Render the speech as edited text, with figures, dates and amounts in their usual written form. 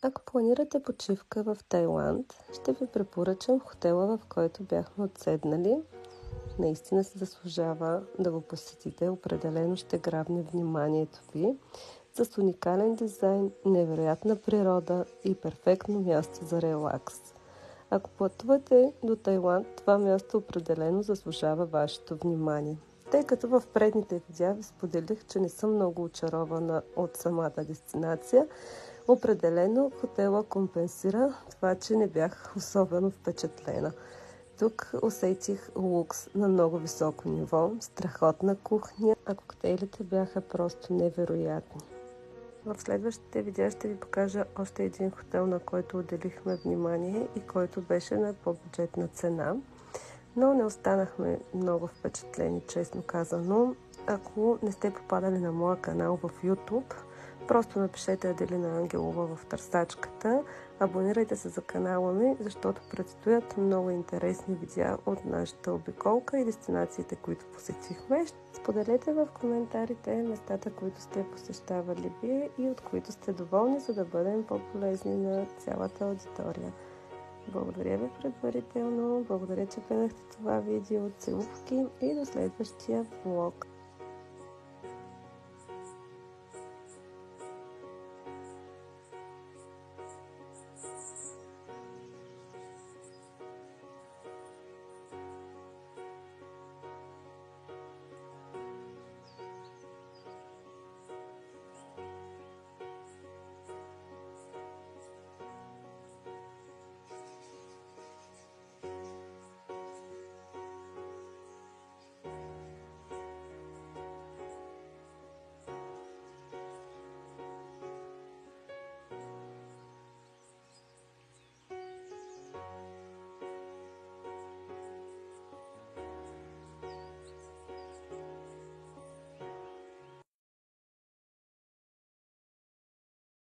Ако планирате почивка в Тайланд, ще ви препоръчам хотела, в който бяхме отседнали. Наистина се заслужава да го посетите. Определено ще грабне вниманието ви. С уникален дизайн, невероятна природа и перфектно място за релакс. Ако пътувате до Тайланд, това място определено заслужава вашето внимание. Тъй като в предните видеа ви споделих, че не съм много очарована от самата дестинация, определено хотела компенсира това, че не бях особено впечатлена. Тук усетих лукс на много високо ниво, страхотна кухня, а коктейлите бяха просто невероятни. В следващите видеа ще ви покажа още един хотел, на който отделихме внимание и който беше на по-бюджетна цена. Но не останахме много впечатлени, честно казано. Ако не сте попадали на моя канал в YouTube, просто напишете Аделина Ангелова в търсачката. Абонирайте се за канала ми, защото предстоят много интересни видеа от нашата обиколка и дестинациите, които посетихме. Споделете в коментарите местата, които сте посещавали вие и от които сте доволни, за да бъдем по-полезни на цялата аудитория. Благодаря ви предварително, благодаря, че гледахте това видео, целувки и до следващия влог.